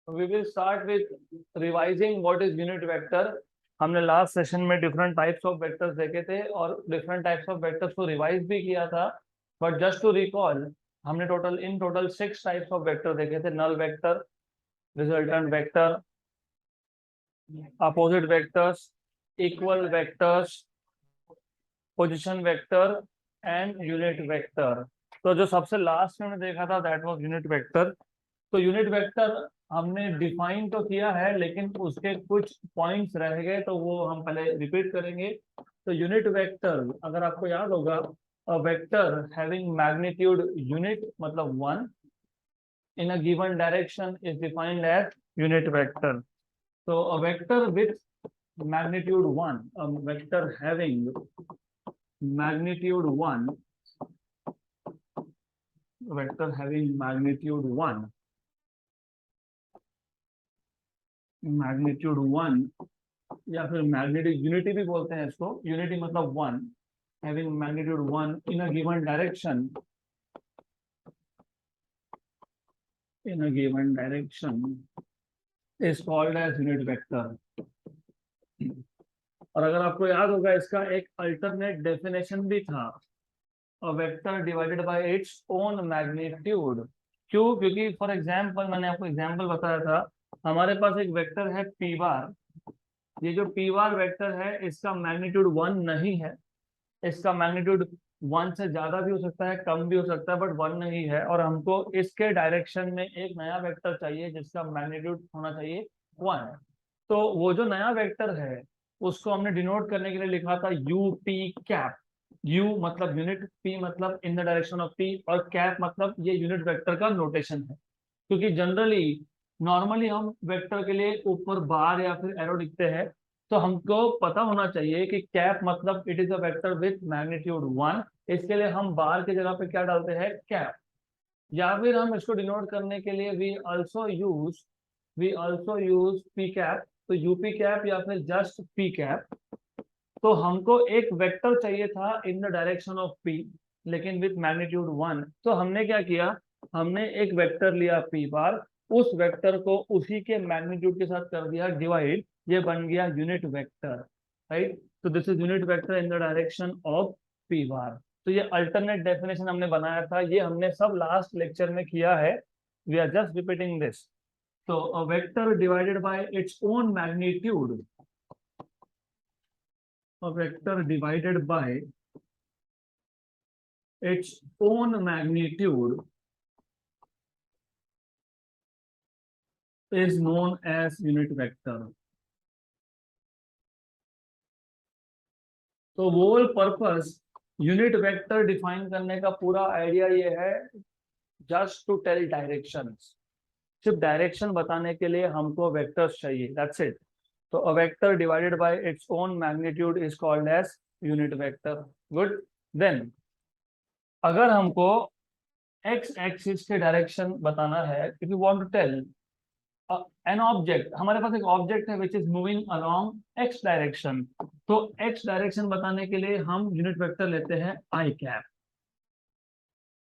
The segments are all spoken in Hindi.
We will start with revising what is unit vector. हमने लास्ट सेशन में डिफरेंट टाइप्स ऑफ वेक्टर्स देखे थे और डिफरेंट टाइप्स ऑफ वेक्टर्स को रिवाइज भी किया था, बट जस्ट टू रिकॉल हमने टोटल 6 टाइप्स ऑफ वेक्टर देखे थे। Null vector, resultant vector, opposite vectors, equal vectors, position vector and unit vector. तो जो सबसे लास्ट में हमने देखा था दैट वाज यूनिट वेक्टर। तो यूनिट वेक्टर हमने डिफाइन तो किया है लेकिन उसके कुछ पॉइंट्स रह गए, तो वो हम पहले रिपीट करेंगे। तो यूनिट वेक्टर, अगर आपको याद होगा, a vector having magnitude unit मतलब 1 in a given direction is defined as unit vector. So a vector with magnitude 1, a vector having magnitude 1, vector having magnitude 1 या फिर मैग्नेटिक यूनिटी भी बोलते हैं इसको। यूनिटी मतलब 1, having magnitude 1 in a given direction, in a given direction is called as unit vector. और अगर आपको याद होगा इसका एक अल्टरनेट डेफिनेशन भी था, अ vector divided by its own magnitude. क्यों? क्योंकि फॉर एग्जांपल, मैंने आपको एग्जांपल बताया था, हमारे पास एक वेक्टर है पी बार। ये जो पी बार वेक्टर है इसका मैग्नीट्यूड 1 नहीं है, इसका मैग्नीट्यूड 1 से ज्यादा भी हो सकता है, कम भी हो सकता है, बट 1 नहीं है। और हमको इसके डायरेक्शन में एक नया वेक्टर चाहिए जिसका मैग्नीट्यूड होना चाहिए 1। तो वो जो नया वेक्टर है उसको हमने डिनोट करने के लिए लिखा था यू पी कैप। यू मतलब यूनिट, पी मतलब in the direction of P, और कैप मतलब ये यूनिट वेक्टर का नोटेशन है। क्योंकि जनरली नॉर्मली हम वेक्टर के लिए ऊपर बार या फिर एरो लिखते हैं, तो हमको पता होना चाहिए कि कैप मतलब it is a vector with magnitude 1। इसके लिए हम बार की जगह पे क्या डालते हैं? कैप। या फिर हम इसको डिनोट करने के लिए we also use P cap. तो यूपी कैप या फिर जस्ट पी कैप। तो हमको एक वेक्टर चाहिए था in the direction of P लेकिन विथ मैग्नीट्यूड 1। तो हमने क्या किया, हमने एक वेक्टर लिया पी बार, उस वेक्टर को उसी के मैग्नीट्यूड के साथ कर दिया डिवाइड, ये बन गया यूनिट वेक्टर, राइट। तो this is unit vector in the direction of P बार। तो ये अल्टरनेट डेफिनेशन हमने बनाया था, ये हमने सब लास्ट लेक्चर में किया है। We are just repeating this. तो a vector divided by its own magnitude, a vector divided by its own magnitude is known as unit vector. तो whole purpose unit vector define करने का पूरा आइडिया ये है, जस्ट टू टेल डायरेक्शंस। सिर्फ डायरेक्शन बताने के लिए हमको वेक्टर्स चाहिए, दैट्स इट। तो a vector divided by its own magnitude is called as unit vector. Good. Then अगर हमको एक्स एक्सिस के डायरेक्शन बताना है, if you want to tell an object, हमारे पास एक ऑब्जेक्ट है which is moving along X direction, तो एक्स डायरेक्शन बताने के लिए हम यूनिट वेक्टर लेते हैं आई कैप।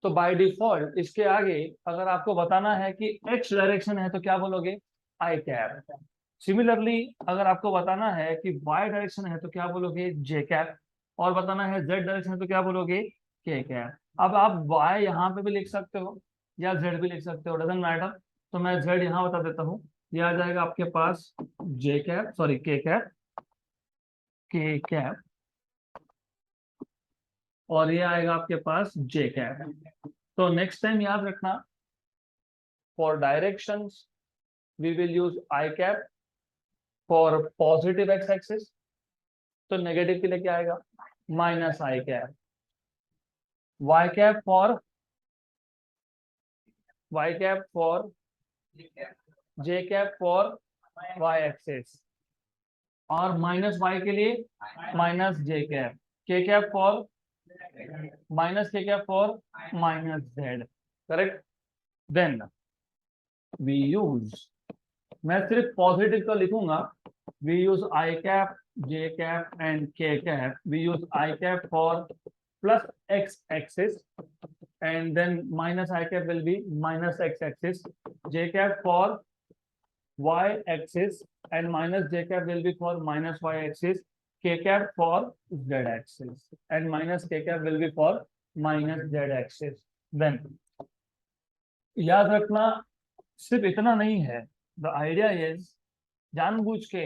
तो बाय डिफॉल्ट इसके आगे अगर आपको बताना है कि एक्स डायरेक्शन है तो क्या बोलोगे? आई कैप। सिमिलरली अगर आपको बताना है कि वाई डायरेक्शन है तो क्या बोलोगे? जे कैप। और बताना है जेड डायरेक्शन है तो क्या बोलोगे? के कैप। अब आप वाई यहाँ पे भी लिख सकते हो या जेड भी लिख सकते हो, डजंट मैटर। तो मैं जेड यहाँ बता देता हूँ, ये आ जाएगा आपके पास जे कैप, सॉरी के कैप, के कैप, और ये आएगा आपके पास जे कैप। तो नेक्स्ट टाइम याद रखना, for directions we will use I cap for positive x axis, तो नेगेटिव के लिए क्या आएगा? Minus I cap. y cap for j cap for y axis, और माइनस y के लिए minus j cap, k cap for minus k cap for minus z, correct. Then we use, मैं सिर्फ पॉजिटिव का लिखूंगा, we use I cap, J cap and K cap. We use I cap for plus X axis and then minus I cap will be minus x axis, J cap for y axis and minus j cap will be for minus y axis, k cap for z axis and minus k cap will be for minus z axis. Then याद रखना सिर्फ इतना नहीं है, द आइडिया इज जानबूझ के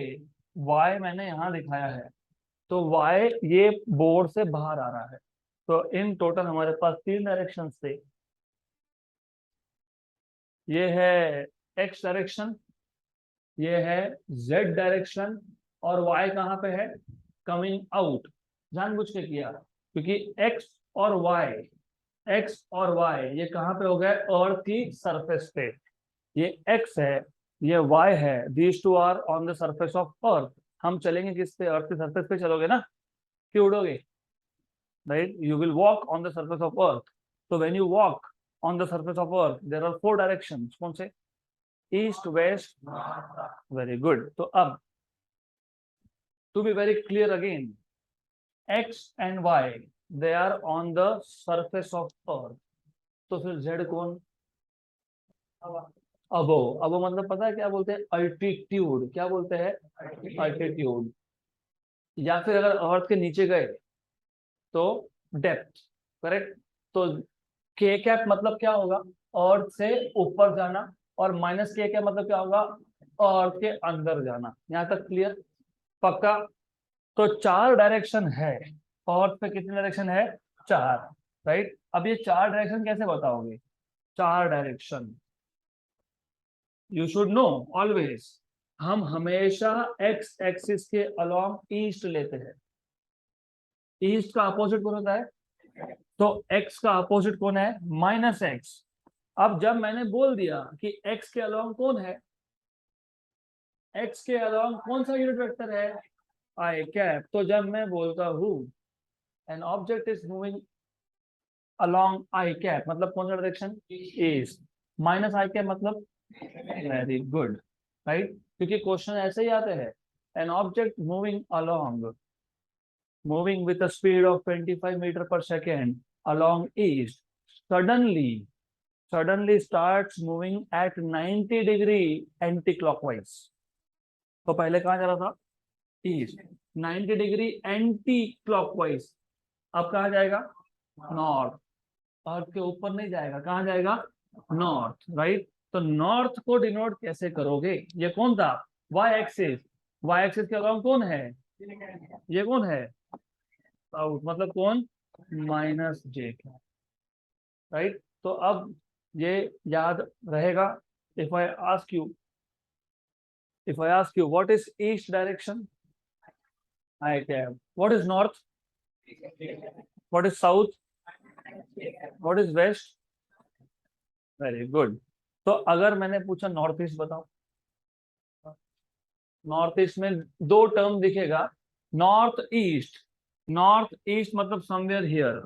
y मैंने यहाँ दिखाया है तो y ये बोर्ड से बाहर आ रहा है, तो इन टोटल हमारे पास 3 डायरेक्शन थे। ये है x डायरेक्शन, ये है z डायरेक्शन और y कहाँ पे है, कमिंग आउट। जानबूझ के किया क्योंकि x और y ये कहाँ पे हो गए, अर्थ की सरफेस पे। ये x है, ये y है, these two are on the surface of earth. हम चलेंगे किस पे, अर्थ के सरफेस पे चलोगे ना, कि उड़ोगे, right? You will walk on the surface of earth. तो when you walk on the surface of earth there are 4 directions. कौन से? East, west, very good. तो अब to be very clear again, x and y they are on the surface of earth. तो फिर z कौन? अबो। अबो मतलब पता है क्या बोलते हैं? अल्टीट्यूड। क्या बोलते हैं? अल्टीट्यूड। या फिर अगर अर्थ के नीचे गए तो डेप्थ, करेक्ट? तो के कैप मतलब क्या होगा? अर्थ से ऊपर जाना, और माइनस के कैप मतलब क्या होगा? अर्थ के अंदर जाना। यहाँ तक क्लियर? पक्का? तो 4 डायरेक्शन है अर्थ पे। कितने डायरेक्शन है? 4, राइट? अब ये 4 डायरेक्शन कैसे बताओगे? 4 direction you should know always, हम हमेशा एक्स एक्सिस के अलोंग ईस्ट लेते हैं। ईस्ट का अपोजिट कौन होता है? तो एक्स का अपोजिट कौन है? Minus x. अब जब मैंने बोल दिया कि एक्स के अलोंग कौन है, एक्स के अलोंग कौन सा यूनिट वेक्टर है? आई कैप। तो जब मैं बोलता हूं an object is moving along I cap, मतलब कौन सा direction? East. Minus I cap मतलब? Very good, right? क्योंकि क्वेश्चन ऐसे ही आते हैं, an object moving with a speed of 25 meter per second along east suddenly starts moving at 90 degree anti-clockwise। तो पहले कहाँ जा रहा था? ईस्ट। 90 degree anti clockwise. अब कहाँ जाएगा? नॉर्थ। अर्थ के ऊपर नहीं जाएगा, कहाँ जाएगा? North, right? तो नॉर्थ को डिनोट कैसे करोगे? ये कौन था? Y axis. वाई एक्सिस के अलावा कौन है? ये कौन है? साउथ। मतलब कौन? Minus J, right? तो अब ये याद रहेगा। If I ask you what is east direction, I cap. What is north? What is south? What is west? Very good. तो अगर मैंने पूछा नॉर्थ ईस्ट बताओ, नॉर्थ ईस्ट में 2 टर्म दिखेगा, नॉर्थ ईस्ट। नॉर्थ ईस्ट मतलब समवेयर हियर।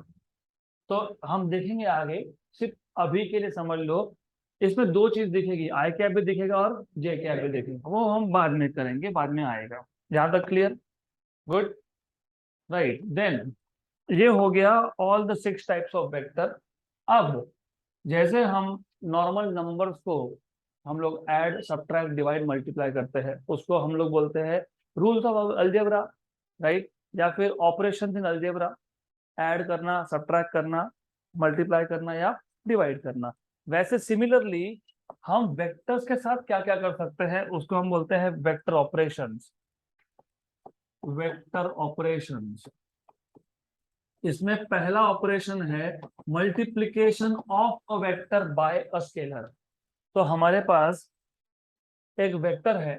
तो हम देखेंगे आगे, सिर्फ अभी के लिए समझ लो, इसमें 2 चीज दिखेगी, आई कैप भी दिखेगा और जे कैप भी दिखेगा। वो हम बाद में करेंगे, बाद में आएगा। यहां तक क्लियर? Good, right? देन ये हो गया all the 6 types of vector. अब जैसे हम नॉर्मल नंबर्स को हम लोग ऐड, सब्ट्रैक्ट, डिवाइड, मल्टीप्लाई करते हैं, उसको हम लोग बोलते हैं रूल्स ऑफ अलजेब्रा, राइट? या फिर ऑपरेशन इन अलजेब्रा, ऐड करना, सब्ट्रैक्ट करना, मल्टीप्लाई करना या डिवाइड करना। वैसे सिमिलरली हम वेक्टर्स के साथ क्या क्या कर सकते हैं, उसको हम बोलते हैं वेक्टर ऑपरेशंस। वेक्टर ऑपरेशंस, इसमें पहला ऑपरेशन है multiplication of a vector by a scalar. तो हमारे पास एक वेक्टर है,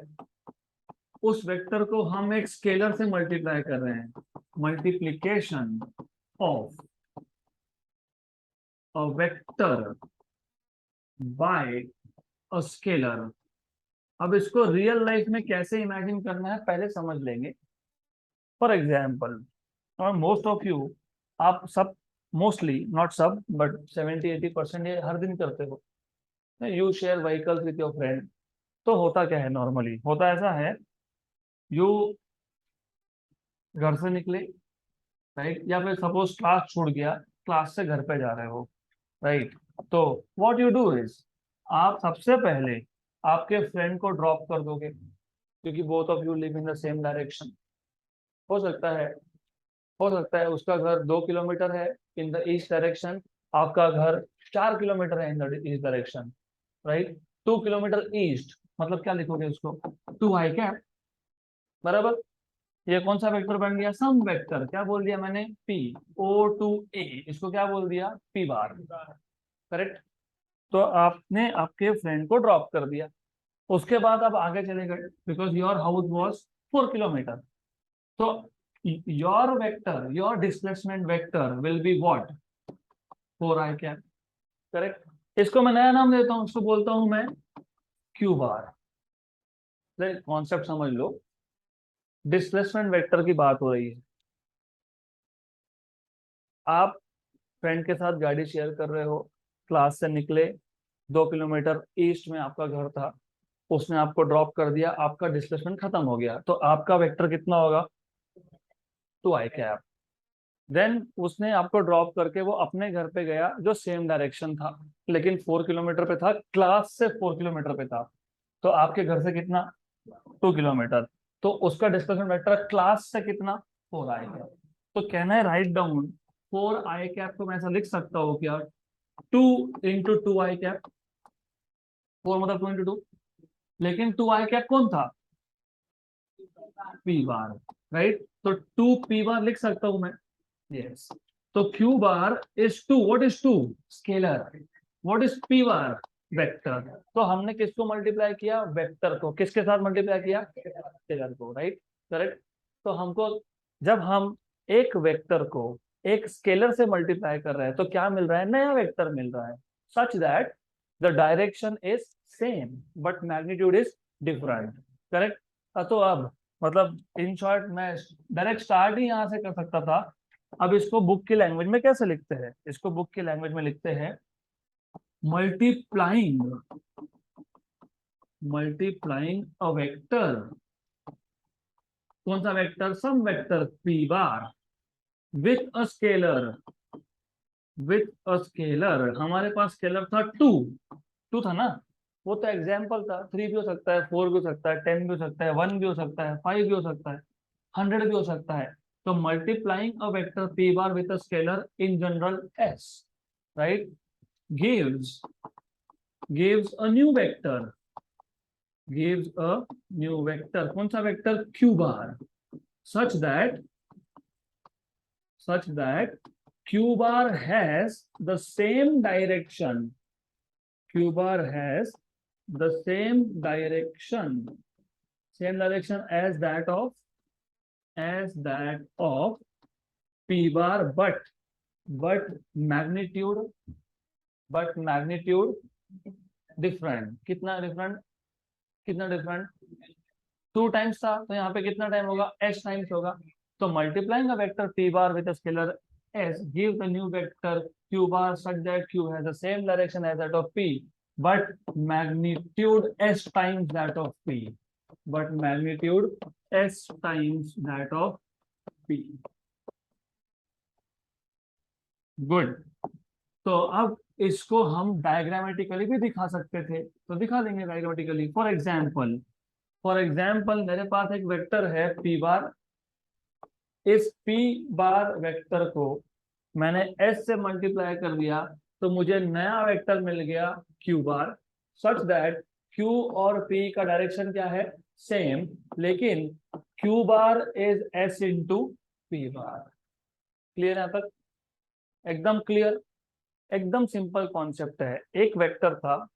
उस वेक्टर को हम एक स्केलर से मल्टीप्लाई कर रहे हैं। Multiplication of a vector by a scalar. अब इसको रियल लाइफ में कैसे इमेजिन करना है पहले समझ लेंगे। फॉर एग्जाम्पल, और मोस्ट ऑफ यू, आप सब, मोस्टली नॉट सब बट 70-80% ये हर दिन करते हो, you share vehicles with your friend. तो होता क्या है? नॉर्मली होता ऐसा है, यू घर से निकले, राइट? या फिर सपोज क्लास छूट गया, क्लास से घर पे जा रहे हो, राइट? तो व्हाट यू डू इज, आप सबसे पहले आपके फ्रेंड को ड्रॉप कर दोगे क्योंकि both of you live in the same direction. हो सकता है हो सकता है उसका घर 2 किलोमीटर है इन द ईस्ट डायरेक्शन, आपका घर 4 किलोमीटर है in the east direction, right. 2 kilometre east मतलब क्या लिखोगे उसको, 2i कैप, बराबर। ये कौन सा वेक्टर बन गया, सम वेक्टर। क्या बोल दिया मैंने, पी ओ टू ए, इसको क्या बोल दिया, पी बार, करेक्ट। तो आपने आपके फ्रेंड को ड्रॉप कर दिया, उसके बाद आप आगे चले गए because your house was 4 kilometre. तो your vector, your displacement vector will be what, 4i cap, correct. इसको मैं नया नाम देता हूं, इसको बोलता हूं मैं क्यू बार। कॉन्सेप्ट समझ लो, डिस्प्लेसमेंट वेक्टर की बात हो रही है। आप फ्रेंड के साथ गाड़ी शेयर कर रहे हो, क्लास से निकले, 2 किलोमीटर ईस्ट में आपका घर था, उसने आपको ड्रॉप कर दिया, आपका डिस्प्लेसमेंट खत्म हो गया, तो आपका वेक्टर कितना होगा, 2i कैप। देन उसने आपको ड्रॉप करके वो अपने घर पे गया जो सेम डायरेक्शन था, लेकिन 4 किलोमीटर पे था, क्लास से 4 किलोमीटर पे था। तो आपके घर से कितना, 2 किलोमीटर। तो उसका डिस्प्लेसमेंट वेक्टर क्लास से कितना, 4i कैप। तो कहना है राइट डाउन 4i कैप को मैं ऐसा लिख सकता हूँ क्या, 2 × 2i कैप, 4 मतलब 2 × 2, लेकिन 2i कैप कौन था, पी बार, राइट। तो 2 p बार लिख सकता हूं मैं, यस। तो Q bar is 2, what is 2, scalar, what is P bar, vector. तो हमने किसको मल्टीप्लाई किया, वेक्टर को, किसके साथ मल्टीप्लाई किया, स्केलर को, राइट, करेक्ट। तो हमको, जब हम एक वेक्टर को एक स्केलर से मल्टीप्लाई कर रहे हैं तो क्या मिल रहा है, नया वेक्टर मिल रहा है, such that the direction is same but magnitude is different, correct. तो अब मतलब इन शॉर्ट मैं डायरेक्ट स्टार्ट ही यहां से कर सकता था। अब इसको बुक की लैंग्वेज में कैसे लिखते हैं, इसको बुक की लैंग्वेज में लिखते हैं मल्टीप्लाइंग, मल्टीप्लाइंग अ वेक्टर, कौन सा vector, some vector P bar with a scalar, with a scalar. हमारे पास स्केलर था 2, 2 था ना, वो तो एग्जाम्पल था, 3 भी हो सकता है, 4 भी हो सकता है, 10 भी हो सकता है, 1 भी हो सकता है, 5 भी हो सकता है, 100 भी हो सकता है। तो multiplying a vector p bar with a scalar in general s, right, gives a new vector, gives a new vector, कौन सा vector, q bar, such that q bar has the same direction, q bar has the same direction as that of p bar, but magnitude different, कितना डिफरेंट, कितना डिफरेंट, 2 टाइम्स था, तो यहाँ पे कितना टाइम होगा, s टाइम्स होगा। तो multiplying a vector p bar with a scalar s gives a new vector q bar such that q has the same direction as that of p but magnitude s times that of p, but magnitude s times that of p, good. तो अब इसको हम डायग्रामेटिकली भी दिखा सकते थे, तो दिखा देंगे डायग्रामेटिकली। फॉर एग्जाम्पल मेरे पास एक वेक्टर है p बार, इस p बार वेक्टर को मैंने s से मल्टीप्लाई कर दिया, तो मुझे नया वेक्टर मिल गया q bar, such that q और p का डायरेक्शन क्या है, सेम, लेकिन q bar is s into p bar. Clear है तक, एकदम क्लियर, एकदम सिंपल कॉन्सेप्ट है। एक वेक्टर था,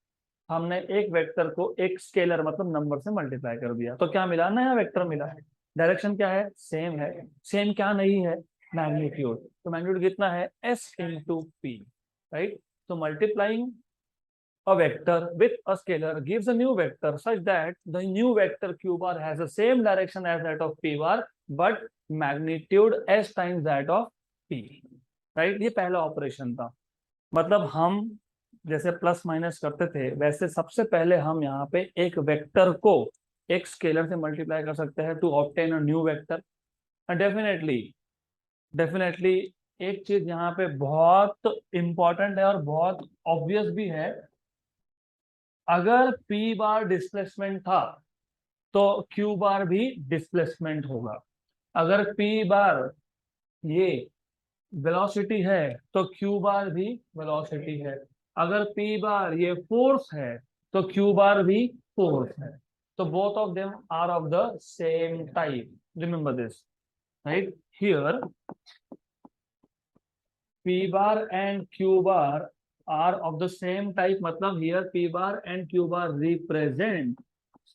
हमने एक वेक्टर को एक स्केलर मतलब नंबर से मल्टीप्लाई कर दिया, तो क्या मिला, नया वेक्टर मिला है। डायरेक्शन क्या है, सेम है, सेम क्या नहीं है, मैग्नीट्यूड। तो मैग्नीट्यूड कितना है, s इंटू पी, राइट। तो multiplying a vector with a scalar gives a new vector such that the new vector q bar has the same direction as that of p bar but magnitude s times that of p, right. ये पहला ऑपरेशन था। मतलब हम जैसे प्लस माइनस करते थे, वैसे सबसे पहले हम यहाँ पे एक वेक्टर को एक स्केलर से मल्टीप्लाई कर सकते हैं to obtain a new vector. Definitely definitely एक चीज यहाँ पे बहुत इंपॉर्टेंट है और बहुत ऑब्वियस भी है, अगर p बार डिस्प्लेसमेंट था तो q बार भी डिस्प्लेसमेंट होगा। अगर p बार ये वेलोसिटी है तो q बार भी वेलोसिटी है। अगर p बार ये फोर्स है तो q बार भी फोर्स है। तो both of them are of the same type. Remember this, right? Here p bar and q bar are of the same type. मतलब here p bar and q bar represent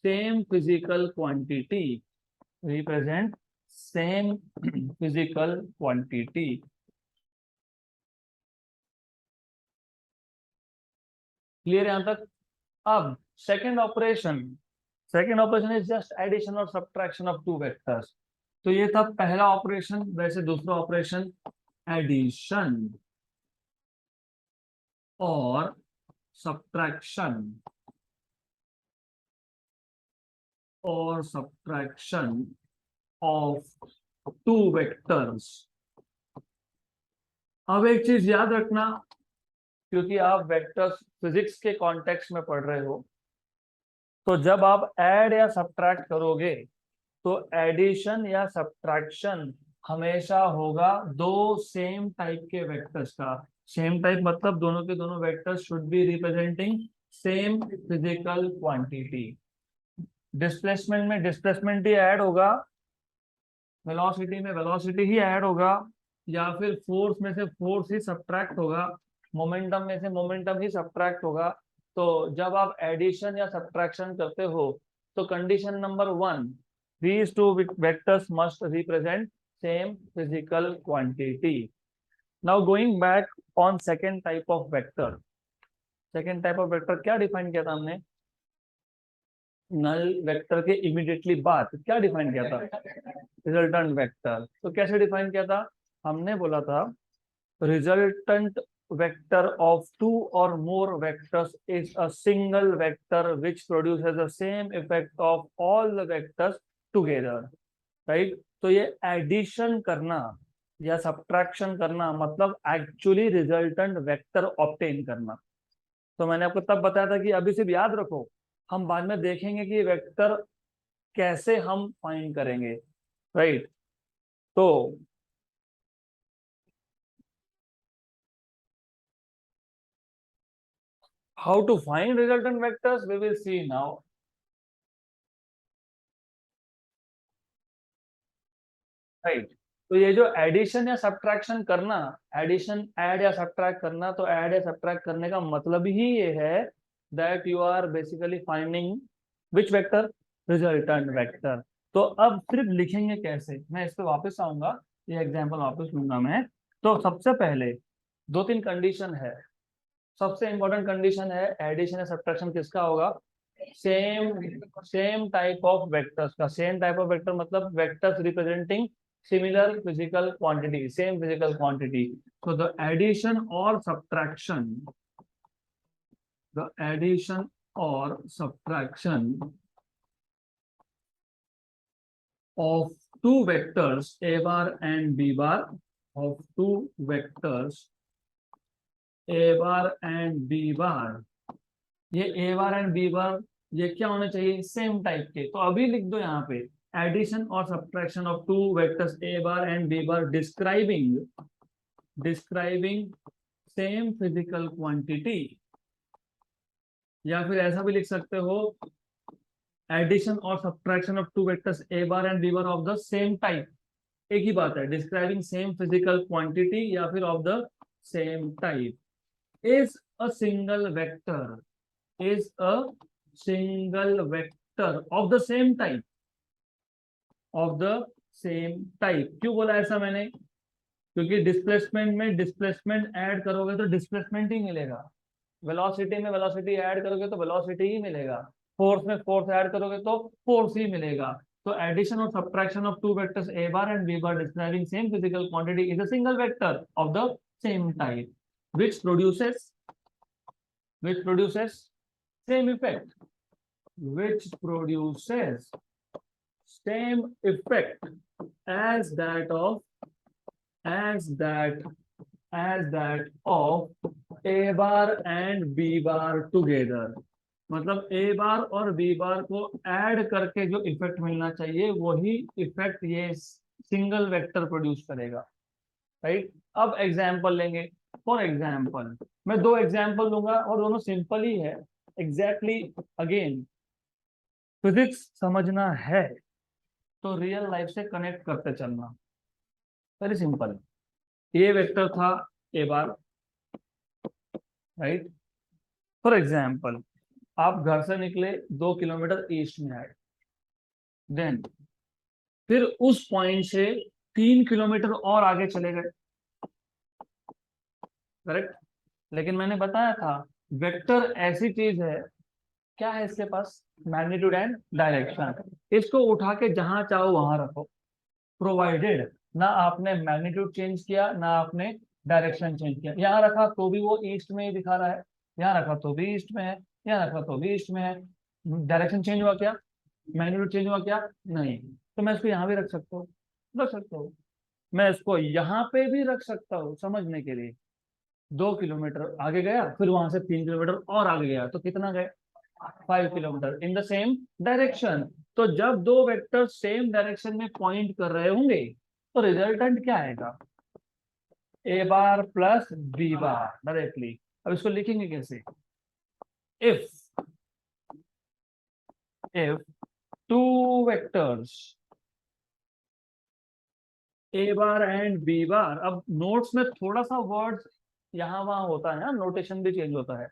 same physical quantity. Represent same physical quantity. Clear यहां तक? अब second operation is just addition और सब्ट्रैक्शन ऑफ टू वेक्टर्स। तो ये था पहला ऑपरेशन। वैसे दूसरा ऑपरेशन एडिशन और सब्ट्रैक्शन ऑफ टू वेक्टर्स। अब एक चीज याद रखना, क्योंकि आप वेक्टर्स फिजिक्स के कॉन्टेक्स्ट में पढ़ रहे हो, तो जब आप ऐड या सब्ट्रैक्ट करोगे तो एडिशन या सब्ट्रैक्शन हमेशा होगा दो सेम टाइप के वेक्टर्स का। सेम टाइप मतलब दोनों के दोनों vectors should be representing same physical quantity. Displacement में डिस्प्लेसमेंट ही ऐड होगा, वेलोसिटी में वेलोसिटी ही ऐड होगा, या फिर फोर्स में से फोर्स ही सब्ट्रैक्ट होगा, मोमेंटम में से मोमेंटम ही सब्ट्रैक्ट होगा। तो जब आप एडिशन या सब्ट्रैक्शन करते हो तो condition number 1, these two vectors must represent same physical quantity. Now going back on second type of vector. Second type of vector क्या डिफाइन किया था हमने? नल वेक्टर के इमीडिएटली बाद क्या डिफाइन किया था? Resultant vector. तो कैसे डिफाइन किया था? हमने बोला था resultant vector of two or more vectors is a single vector which produces the same effect of all the vectors together. Right? तो ये एडिशन करना या सब्ट्रैक्शन करना मतलब एक्चुअली रिजल्टेंट वेक्टर ऑब्टेन करना। तो मैंने आपको तब बताया था कि अभी सिर्फ याद रखो, हम बाद में देखेंगे कि वेक्टर कैसे हम फाइंड करेंगे। राइट? तो how to find resultant vectors we will see now. Right? तो ये जो एडिशन या सब्ट्रैक्शन करना, एडिशन ऐड या सब्ट्रैक्ट करना, तो ऐड या सब्ट्रैक्ट करने का मतलब ही ये है that you are basically finding which vector? Resultant vector. तो अब सिर्फ लिखेंगे कैसे, मैं इस पे वापस आऊंगा, ये एग्जांपल वापस लूंगा मैं। तो सबसे पहले 2-3 कंडीशन है। सबसे इंपॉर्टेंट कंडीशन है एडिशन या सब्ट्रैक्शन किसका होगा? सेम टाइप ऑफ वेक्टर्स का। सेम टाइप ऑफ वेक्टर मतलब vectors representing similar physical quantity, same physical quantity. So the addition or subtraction of two vectors a bar and b bar, of two vectors a bar and b bar, ये a बार एंड b बार ये क्या होने चाहिए? सेम टाइप के। तो अभी लिख दो यहाँ पे एडिशन और subtraction of two vectors a bar and b bar describing same physical quantity. या फिर ऐसा भी लिख सकते हो एडिशन और subtraction of two vectors a bar and b bar of the same type. एक ही बात है, डिस्क्राइबिंग सेम फिजिकल क्वांटिटी या फिर of the same type. Is a single vector is a single vector of the same type, क्यों बोला ऐसा मैंने? क्योंकि डिस्प्लेसमेंट में डिस्प्लेसमेंट ऐड करोगे तो डिस्प्लेसमेंट ही मिलेगा, वेलोसिटी में वेलोसिटी ऐड करोगे तो वेलोसिटी ही मिलेगा, फोर्स में फोर्स ऐड करोगे तो फोर्स ही मिलेगा। तो एडिशन और subtraction of two vectors a bar and b bar describing same physical quantity is a single vector of the same type which produces same effect, which produces same effect as that of a bar and b bar together. मतलब ए बार और बी बार को ऐड करके जो इफेक्ट मिलना चाहिए वही इफेक्ट ये सिंगल वेक्टर प्रोड्यूस करेगा, राइट। अब एग्जाम्पल लेंगे। फॉर एग्जाम्पल मैं दो एग्जाम्पल लूंगा और दोनों सिंपल ही है। एग्जैक्टली अगेन, फिजिक्स समझना है तो रियल लाइफ से कनेक्ट करते चलना। Very simple. ये वेक्टर था ए बार, राइट। फॉर एग्जाम्पल आप घर से निकले 2 किलोमीटर ईस्ट में आए, देन फिर उस पॉइंट से 3 किलोमीटर और आगे चले गए, करेक्ट। लेकिन मैंने बताया था वेक्टर ऐसी चीज है, क्या है इसके पास, मैग्नीट्यूड एंड डायरेक्शन। इसको उठा के जहां चाहो वहां रखो, प्रोवाइडेड ना आपने मैग्नीट्यूड चेंज किया ना आपने डायरेक्शन चेंज किया। यहाँ रखा तो भी वो ईस्ट में ही दिखा रहा है, यहाँ रखा तो भी ईस्ट में है, यहाँ रखा तो भी ईस्ट में है। डायरेक्शन चेंज हुआ क्या, मैग्नीट्यूड चेंज हुआ क्या, नहीं। तो मैं इसको यहाँ भी रख सकता हूँ, रख सकता हूँ। मैं इसको यहाँ पे भी रख सकता हूँ समझने के लिए। 2 किलोमीटर आगे गया, फिर वहां से 3 किलोमीटर और आगे गया, तो कितना गए, 5 kilometre in the same direction. तो जब दो वेक्टर सेम डायरेक्शन में पॉइंट कर रहे होंगे तो रिजल्टेंट क्या आएगा, a bar plus B bar directly. अब इसको लिखेंगे कैसे, if if two vectors A bar and B bar. अब नोट्स में थोड़ा सा वर्ड्स यहाँ वहां होता है ना, नोटेशन भी चेंज होता है।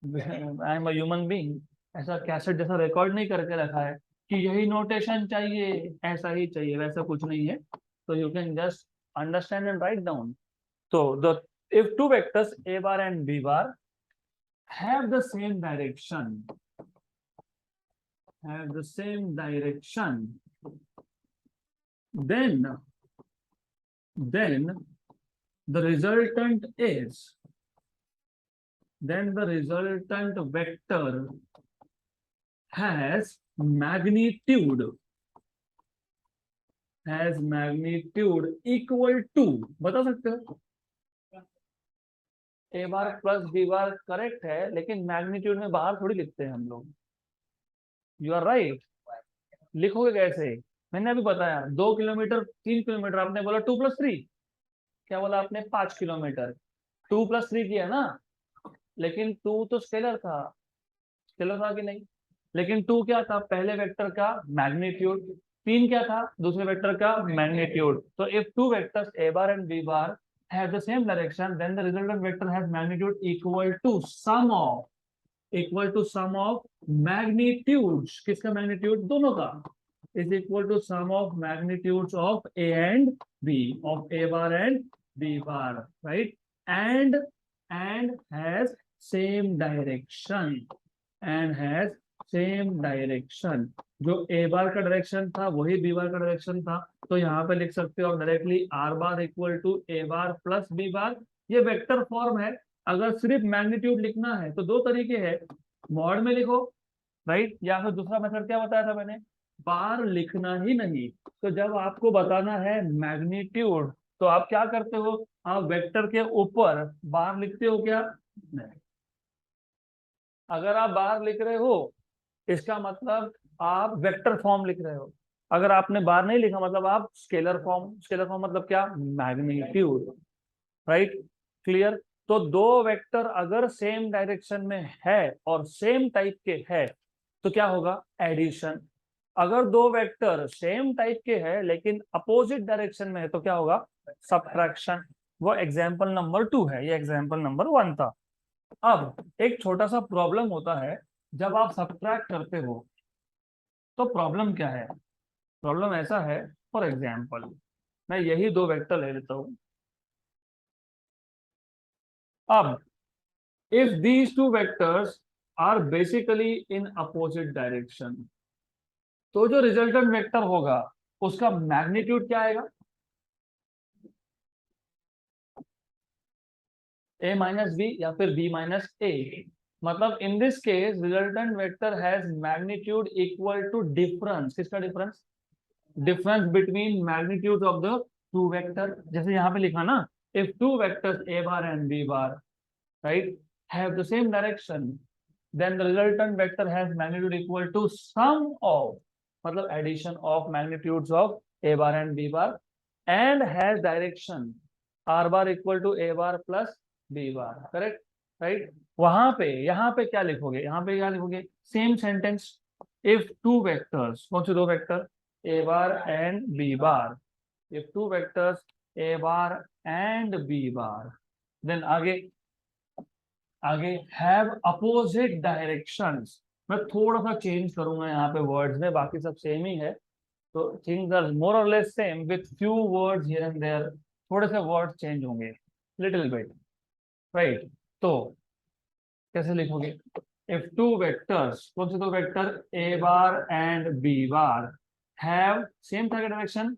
I am a human being, ऐसा कैसेट जैसा रिकॉर्ड नहीं करके रखा है कि यही नोटेशन चाहिए, ऐसा ही चाहिए, वैसा कुछ नहीं है। तो you can just understand and write down. तो the if two vectors A bar and B bar have the same direction, have the same direction, then the resultant is, then the resultant vector has magnitude, equal to, बता सकते हो, ए bar plus B bar correct है, लेकिन मैग्नीट्यूड में बाहर थोड़ी लिखते हैं हम लोग। You are right. लिखोगे कैसे, मैंने अभी बताया 2 किलोमीटर 3 किलोमीटर, आपने बोला 2 + 3, क्या बोला आपने, 5 किलोमीटर। 2 + 3 किया ना, लेकिन 2 तो स्केलर था, स्केलर था कि नहीं। लेकिन 2 क्या था, पहले वेक्टर का मैग्नीट्यूड। 3 क्या था, दूसरे वेक्टर का मैग्नीट्यूड। तो if two vectors A bar and B bar have the same direction, then the resultant vector has magnitude equal to sum of magnitudes, किसका मैग्नीट्यूड, दोनों का, is equal to sum of magnitudes of a and b, of a bar and b bar, right? And has same direction, and has same direction। जो ए बार का डायरेक्शन था वही बी बार का डायरेक्शन था। तो यहाँ पे लिख सकते हो directly r bar equal to a bar plus B bar. ये वेक्टर फॉर्म है। अगर सिर्फ मैग्नीट्यूड लिखना है तो दो तरीके हैं, मॉड में लिखो, राइट, या फिर दूसरा मेथड क्या बताया था मैंने, बार लिखना ही नहीं। तो जब आपको बताना है मैग्नीट्यूड तो आप क्या करते हो, आप वेक्टर के ऊपर बार लिखते हो क्या, नहीं। अगर आप बार लिख रहे हो इसका मतलब आप वेक्टर फॉर्म लिख रहे हो। अगर आपने बार नहीं लिखा मतलब आप स्केलर फॉर्म मतलब क्या, मैग्नीट्यूड, राइट, क्लियर। तो दो वेक्टर अगर सेम डायरेक्शन में है और सेम टाइप के है तो क्या होगा, एडिशन। अगर दो वेक्टर सेम टाइप के हैं लेकिन अपोजिट डायरेक्शन में है तो क्या होगा, सब्ट्रैक्शन। वो एग्जाम्पल नंबर 2 है, ये एग्जाम्पल नंबर 1 था। अब एक छोटा सा प्रॉब्लम होता है जब आप सब्ट्रैक्ट करते हो, तो प्रॉब्लम क्या है, प्रॉब्लम ऐसा है, फॉर एग्जाम्पल मैं यही दो वेक्टर ले लेता हूं। अब if these two vectors are basically in opposite direction, तो जो रिजल्टेंट वेक्टर होगा उसका मैग्नीट्यूड क्या आएगा, a माइनस बी या फिर b माइनस ए। मतलब in this case resultant vector has magnitude equal to difference, किसका difference, difference between magnitude of the two vector. जैसे यहाँ पे लिखा ना, if two vectors A bar and B bar, right, have the same direction, then the resultant vector has magnitude equal to sum of, मतलब addition of magnitudes of a bar and b bar, and has direction r bar equal to a bar plus b bar. Correct, right? वहां पे यहाँ पे क्या लिखोगे, यहाँ पे क्या लिखोगे? Same sentence, if two vectors, कौन से दो vector? a bar and b bar. if two vectors a bar and b bar, then आगे हैव अपोजिट डायरेक्शंस. मैं थोड़ा सा चेंज करूंगा यहाँ पे वर्ड्स में, बाकी सब सेम ही है. तो things are more or less same with few words here and there. थोड़े से वर्ड्स चेंज होंगे, लिटिल बिट, राइट? तो कैसे लिखोगे? इफ टू वेक्टर्स, कौन से दो vector? A bar and B bar have same target direction,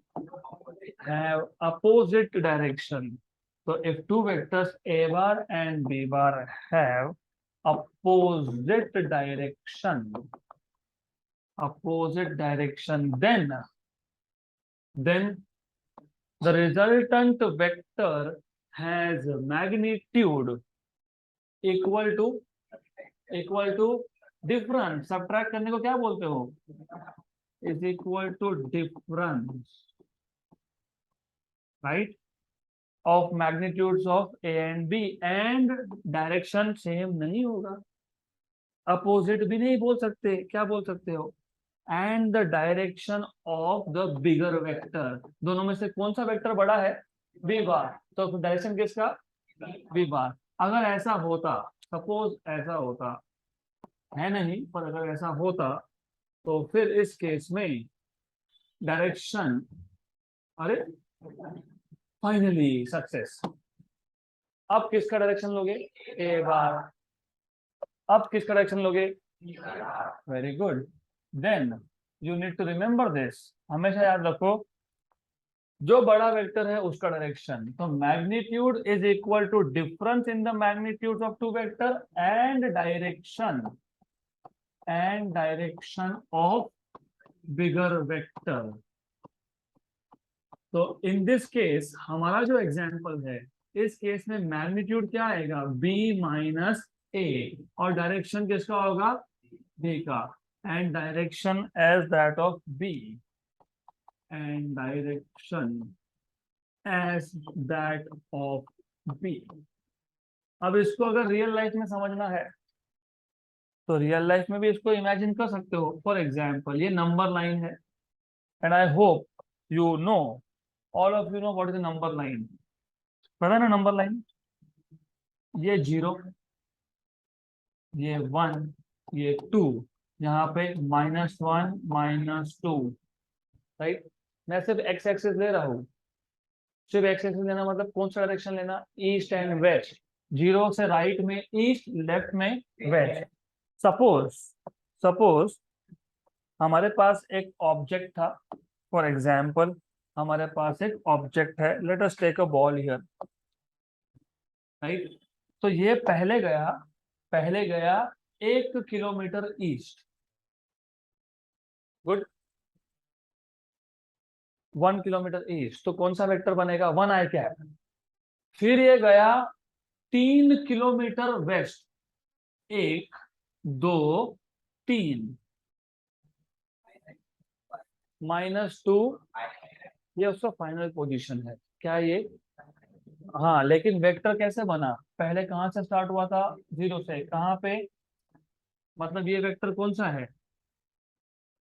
have opposite direction. So if two vectors a bar and b bar have opposite direction, then the resultant vector has magnitude equal to difference. Subtract करने को क्या बोलते हो? Is equal to difference, right? of magnitudes of a and b, and direction same नहीं होगा. अपोजिट भी नहीं बोल सकते, क्या बोल सकते हो? And the direction of the bigger vector. दोनों में से कौन सा वेक्टर बड़ा है? b बार. तो डायरेक्शन किसका? b बार. अगर ऐसा होता, सपोज ऐसा होता, है नहीं पर अगर ऐसा होता, तो फिर इस केस में डायरेक्शन, अरे फाइनली सक्सेस. अब किसका डायरेक्शन लोगे? ए बार. अब किसका डायरेक्शन लोगे? Very good. Then you need to remember this. हमेशा याद रखो, जो बड़ा वेक्टर है उसका डायरेक्शन. तो magnitude is equal to difference in the magnitude of two vector and direction of bigger vector. तो इन दिस केस हमारा जो एग्जाम्पल है, इस केस में मैग्नीट्यूड क्या आएगा? b माइनस ए, और डायरेक्शन किसका होगा? b का. And direction as that of b, and direction as that of b. अब इसको अगर रियल लाइफ में समझना है तो रियल लाइफ में भी इसको इमेजिन कर सकते हो. फॉर एग्जाम्पल ये नंबर लाइन है, and I hope you know, all of you know what is the number line. पता है ना नंबर लाइन? ये 0, ये 1, ये 2, यहाँ पे -1 -2, राइट? मैं सिर्फ एक्स एक्सिस ले रहा हूँ. सिर्फ एक्स एक्सिस लेना मतलब कौन सा डायरेक्शन लेना? East and waste. 0 से राइट में ईस्ट, लेफ्ट में वेस्ट. सपोज हमारे पास एक ऑब्जेक्ट था. फॉर एग्जाम्पल हमारे पास एक ऑब्जेक्ट है, let us take a ball here, right? तो ये पहले गया 1 kilometre east. Good. 1 kilometre east. तो कौन सा वेक्टर बनेगा? 1 i कैप. फिर ये गया 3 किलोमीटर वेस्ट. 1 2 3 -2, ये उसका फाइनल पोजीशन है. क्या ये? हाँ, लेकिन वेक्टर कैसे बना? पहले कहां से स्टार्ट हुआ था? 0 से. कहां पे? मतलब ये वेक्टर कौन सा है?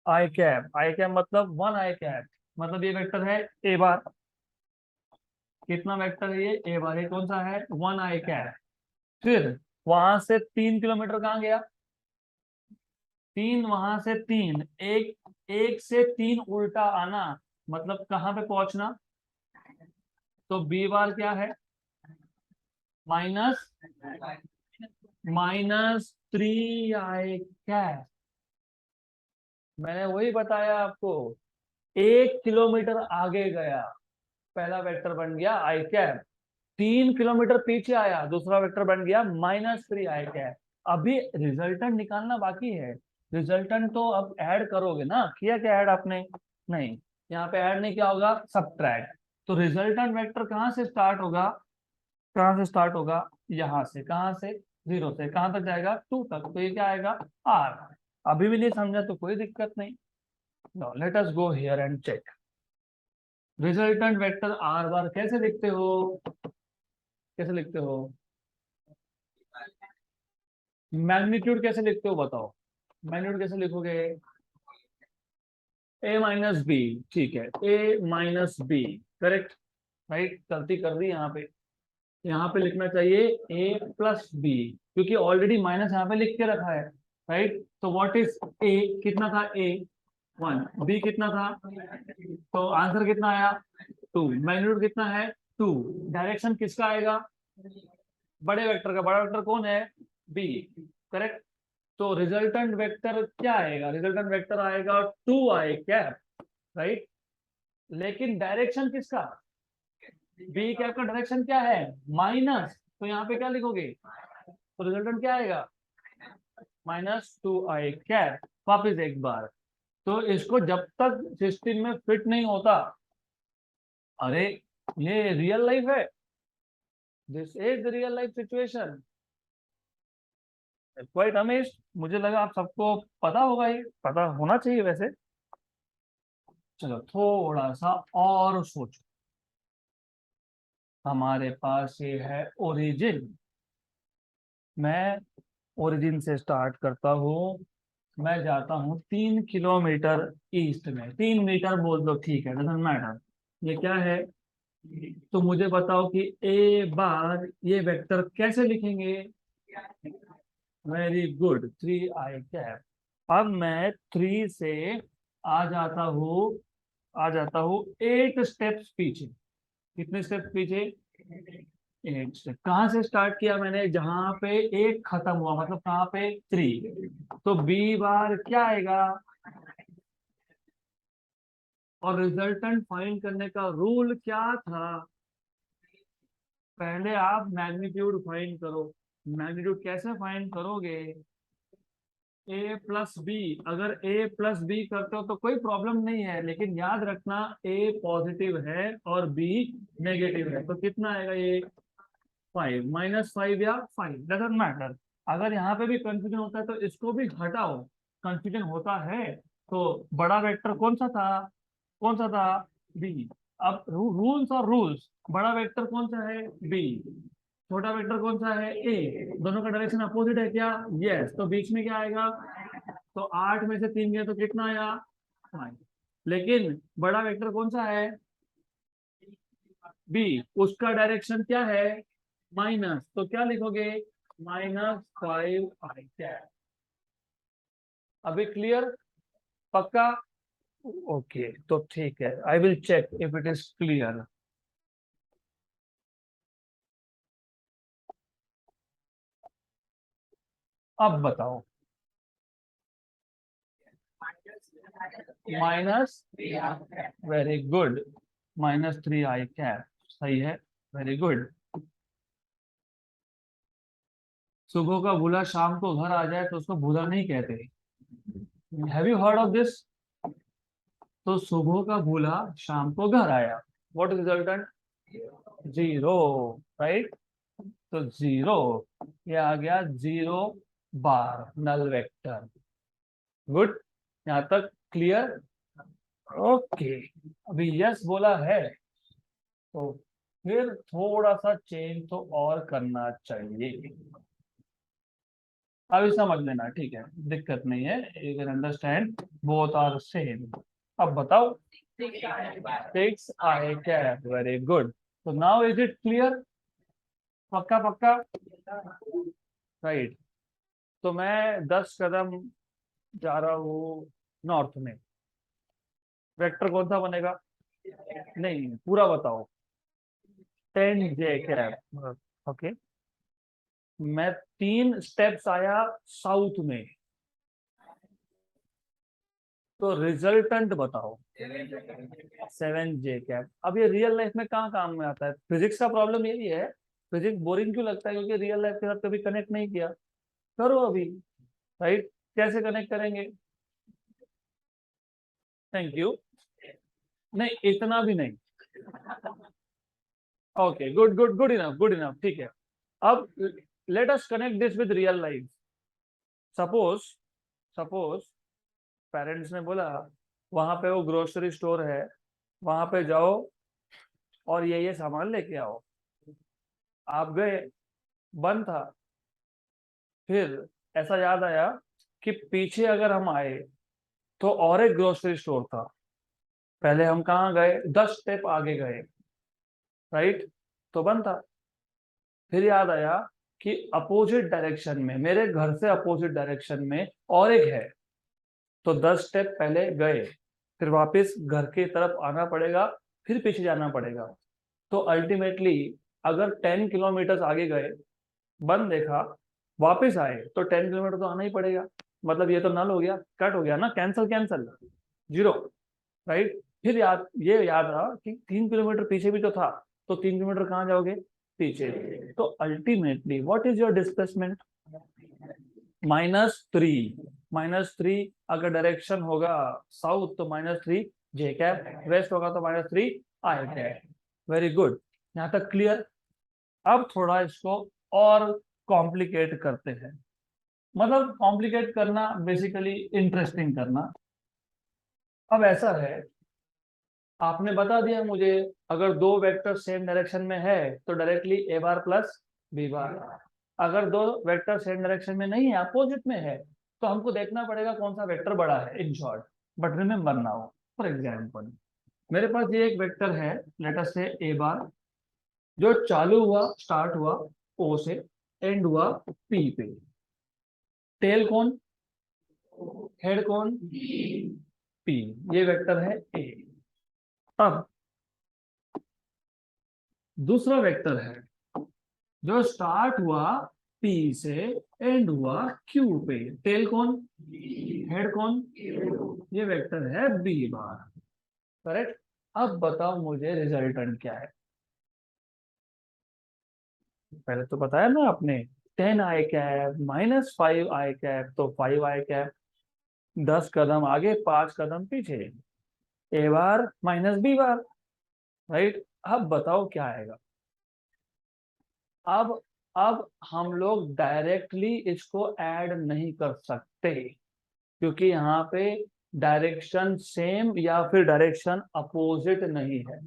आई कैप. आई कैप मतलब 1 आई कैप. मतलब ये वेक्टर है ए बार. कितना वेक्टर है ये? ए बार. ये कौन सा है? 1 आई कैप. फिर वहां से 3 किलोमीटर कहाँ गया? 3, वहां से 3, एक से 3 उल्टा आना, मतलब कहां पे पहुंचना? तो बी बार क्या है? -3 आई कैप. मैंने वही बताया आपको. 1 किलोमीटर आगे गया, पहला वेक्टर बन गया आई कैप. 3 किलोमीटर पीछे आया, दूसरा वेक्टर बन गया -3 आई कैप. अभी रिजल्टेंट निकालना बाकी है. रिजल्टेंट तो अब ऐड करोगे ना. किया क्या ऐड आपने? नहीं. यहाँ पे ऐड नहीं, क्या होगा? सब्ट्रैक्ट. तो रिजल्टेंट वेक्टर कहाँ से स्टार्ट होगा? यहाँ से. कहाँ से? 0 से कहां तक जाएगा, 2 तक, तो ये क्या आएगा, r। अभी भी नहीं समझा तो कोई दिक्कत नहीं। Now let us go here and check. Resultant vector r bar कैसे लिखते हो, कैसे लिखते हो, मैग्नीट्यूड कैसे लिखते हो बताओ, मैग्नीट्यूड कैसे लिखोगे, a माइनस बी, ठीक है, a minus b, correct, right, गलती कर दी यहाँ पे लिखना चाहिए a प्लस बी, क्योंकि ऑलरेडी माइनस यहाँ पे लिख के रखा है, राइट। तो व्हाट इज a, कितना था a 1, b कितना था, तो आंसर कितना आया 2, मैग्नीट्यूड कितना है 2, डायरेक्शन किसका आएगा, बड़े वेक्टर का, बड़ा वेक्टर कौन है b, करेक्ट। तो रिजल्टेंट वेक्टर क्या आएगा, रिजल्टेंट वेक्टर आएगा 2 आई कैप, राइट। लेकिन डायरेक्शन किसका, बी कैप का डायरेक्शन क्या है माइनस, तो यहाँ पे क्या लिखोगे, तो रिजल्टेंट क्या आएगा -2i कैप। वापिस एक बार, तो इसको जब तक सिस्टम में फिट नहीं होता, अरे ये रियल लाइफ है, this is the real life situation, quite amazed. मुझे लगा आप सबको पता होगा, ये पता होना चाहिए वैसे। चलो थोड़ा सा और सोचो, हमारे पास ये है ओरिजिन, मैं ओरिजिन से स्टार्ट करता हूँ, मैं जाता हूँ 3 किलोमीटर ईस्ट में, 3 मीटर बोल दो, ठीक है, डजंट मैटर, ये क्या है, तो मुझे बताओ कि ए बार ये वेक्टर कैसे लिखेंगे, वेरी गुड, 3i कैप। अब मैं 3 से आ जाता हूँ, आ जाता हूँ 8 स्टेप्स पीछे, कितने स्टेप्स पीछे, 8 स्टेप। कहाँ से स्टार्ट किया मैंने, जहां पे 1 खत्म हुआ, मतलब कहाँ पे 3, तो बी बार क्या आएगा, और रिजल्टेंट फाइंड करने का रूल क्या था, पहले आप मैग्नीट्यूड फाइंड करो। मैग्नीट्यूड कैसे फाइंड करोगे, ए प्लस बी, अगर ए प्लस बी करते हो तो कोई प्रॉब्लम नहीं है, लेकिन याद रखना ए पॉजिटिव है और बी नेगेटिव है, तो कितना आएगा ये 5, -5 या 5, डजंट मैटर। अगर यहाँ पे भी कंफ्यूजन होता है तो इसको भी हटाओ, कंफ्यूजन होता है तो बड़ा वेक्टर कौन सा था, कौन सा था, बी। अब रूल्स और रूल्स, बड़ा वेक्टर कौन सा है बी, छोटा वेक्टर कौन सा है ए, दोनों का डायरेक्शन अपोजिट है क्या, यस, तो बीच में क्या आएगा, तो 8 में से 3 गया तो कितना आया 5, लेकिन बड़ा वेक्टर कौन सा है बी, उसका डायरेक्शन क्या है माइनस, तो क्या लिखोगे -5i कैप। अभी क्लियर, पक्का, ओके, तो ठीक है, I will check if it is clear. अब बताओ, minus, very good, -3i cap, सही है, वेरी गुड। सुबह का भूला शाम को घर आ जाए तो उसको भूला नहीं कहते, have you heard of this. तो सुबह का भूला शाम को घर आया, व्हाट रिजल्टेंट 0, राइट, तो 0, ये आ गया 0 बार नल वेक्टर, गुड, यहाँ तक क्लियर, ओके। अभी यस बोला है तो फिर थोड़ा सा चेंज तो और करना चाहिए, अभी समझ लेना, ठीक है, दिक्कत नहीं है, you can understand, both are same. अब बताओ 6i कैप, वेरी गुड, तो नाउ इज इट क्लियर, पक्का पक्का, राइट। तो मैं 10 कदम जा रहा हूँ नॉर्थ में, वेक्टर कौन सा बनेगा, नहीं पूरा बताओ, 10j कैप, ओके। मैं 3 स्टेप्स आया साउथ में, तो रिजल्टेंट बताओ 7j कैप। अब ये रियल लाइफ में कहाँ काम में आता है, फिजिक्स का प्रॉब्लम यही है, फिजिक्स बोरिंग क्यों लगता है, क्योंकि रियल लाइफ के साथ कभी कनेक्ट नहीं किया, करो अभी, राइट, कैसे कनेक्ट करेंगे, थैंक यू, नहीं इतना भी नहीं, okay, good good good enough, good enough, ठीक है। अब let us connect this with real life. Suppose suppose parents ने बोला वहां पे वो ग्रोसरी स्टोर है, वहां पे जाओ और ये सामान लेके आओ. आप गए, बंद था. फिर ऐसा याद आया कि पीछे अगर हम आए तो और एक ग्रोसरी स्टोर था. पहले हम कहाँ गए, 10 स्टेप आगे गए, राइट, तो बंद था. फिर याद आया कि अपोजिट डायरेक्शन में, मेरे घर से अपोजिट डायरेक्शन में और एक है, तो 10 स्टेप पहले गए, फिर वापस घर की तरफ आना पड़ेगा, फिर पीछे जाना पड़ेगा. तो अल्टीमेटली अगर 10 किलोमीटर आगे गए, बंद देखा, वापस आए, तो 10 किलोमीटर तो आना ही पड़ेगा. मतलब ये तो नल हो गया, कट हो गया ना, कैंसल कैंसल, जीरो, राइट. फिर ये याद रहा कि 3 किलोमीटर पीछे भी तो था, तो 3 किलोमीटर कहाँ जाओगे, पीछे. तो ultimately what is your displacement, -3. -3 अगर डायरेक्शन होगा साउथ तो -3 जे कैप, वेस्ट होगा तो -3 आई कैप. वेरी गुड, यहाँ तक क्लियर. अब थोड़ा इसको और कॉम्प्लिकेट करते हैं. मतलब कॉम्प्लिकेट करना बेसिकली इंटरेस्टिंग करना. अब ऐसा है, आपने बता दिया मुझे, अगर दो वेक्टर सेम डायरेक्शन में है तो डायरेक्टली ए बार प्लस बी बार. अगर दो वेक्टर सेम डायरेक्शन में नहीं है, अपोजिट में है, तो हमको देखना पड़ेगा कौन सा वेक्टर बड़ा है, in short. But remember now, for example मेरे पास ये एक वेक्टर है, लेट अस से ए बार, जो चालू हुआ, स्टार्ट हुआ ओ से, एंड हुआ पी पे. टेल कौन, हेड कौन, पी. ये वेक्टर है ए. अब दूसरा वेक्टर है जो स्टार्ट हुआ पी से, एंड हुआ क्यू पे. टेल कौन, हेड कौन, ये वेक्टर है बी बार. करेक्ट. अब बताओ मुझे रिजल्टेंट क्या है. पहले तो बताया ना आपने, 10 i कैप -5 i कैप, तो 5 i कैप. 10 कदम आगे, 5 कदम पीछे, ए बार माइनस बी बार, राइट. अब बताओ क्या आएगा. अब अब हम लोग डायरेक्टली इसको ऐड नहीं कर सकते, क्योंकि यहाँ पे डायरेक्शन सेम या फिर डायरेक्शन अपोजिट नहीं है.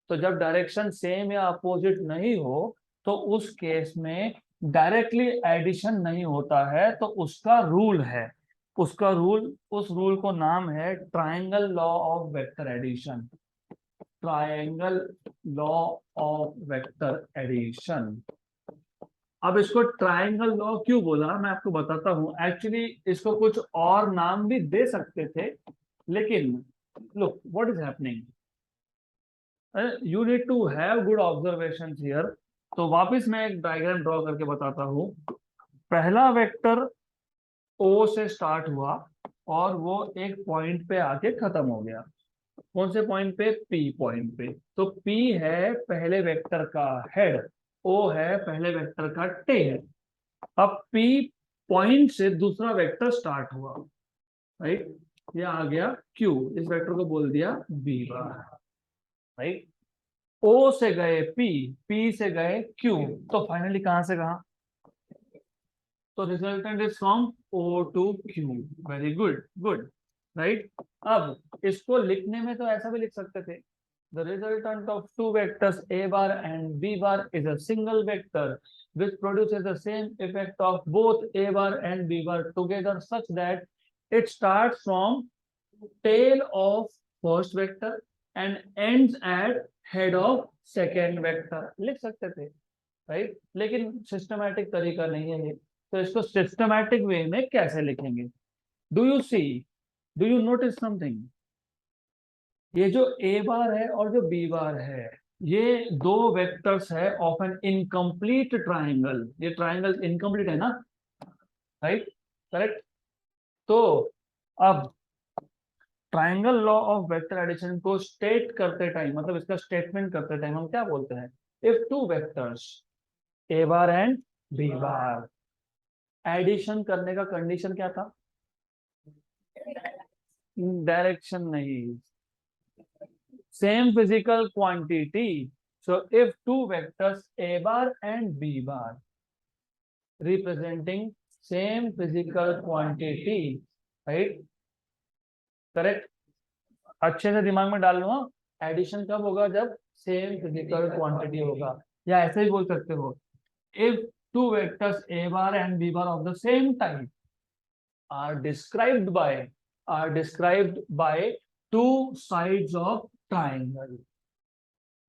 तो जब डायरेक्शन सेम या अपोजिट नहीं हो तो उस केस में डायरेक्टली एडिशन नहीं होता है. तो उसका रूल है, उसका रूल, उस रूल को नाम है triangle law of vector addition. Triangle law of vector addition. अब इसको ट्रायंगल लॉ क्यों बोला मैं आपको बताता हूं. एक्चुअली इसको कुछ और नाम भी दे सकते थे, लेकिन look what is happening, you need to have good observation here. तो वापस मैं एक डायग्राम ड्रॉ करके बताता हूँ. पहला वेक्टर ओ से स्टार्ट हुआ और वो एक पॉइंट पे आके खत्म हो गया. कौन से पॉइंट पे, पी पॉइंट पे. तो पी है पहले वेक्टर का हेड, ओ है पहले वेक्टर का टेल. अब पी पॉइंट से दूसरा वेक्टर स्टार्ट हुआ, राइट. ये आ गया क्यू, इस वेक्टर को बोल दिया बी बार, राइट. ओ से गए पी, पी से गए क्यू, तो फाइनली कहां से कहां, तो resultant is from O to Q. Very good, good, right. अब इसको लिखने में तो ऐसा भी लिख सकते थे, the resultant of two vectors a bar and b bar is a single vector which produces the same effect of both a bar and b bar together such that it starts from tail of first vector and ends at head of second vector. लिख सकते थे, राइट. लेकिन सिस्टमैटिक तरीका नहीं है ये, तो इसको सिस्टमैटिक वे में कैसे लिखेंगे. Do you see, do you notice something, ये जो ए बार है और जो बी बार है, ये दो वेक्टर्स है ऑफ एन इनकम्प्लीट ट्राइंगल. ये ट्राइंगल इनकम्प्लीट है ना, राइट, करेक्ट. तो अब triangle law of vector addition को स्टेट करते टाइम, मतलब इसका स्टेटमेंट करते टाइम हम क्या बोलते हैं, if two vectors A bar and B bar, addition करने का कंडीशन क्या था, डायरेक्शन नहीं, same physical quantity. So if two vectors a bar and b bar representing same physical quantity, right, correct. अच्छे से दिमाग में डाल लो, एडिशन कब होगा, जब सेम फिजिकल क्वांटिटी होगा। या ऐसे ही बोल सकते हो, if two vectors A bar and B bar of the same type are described by two sides of triangle,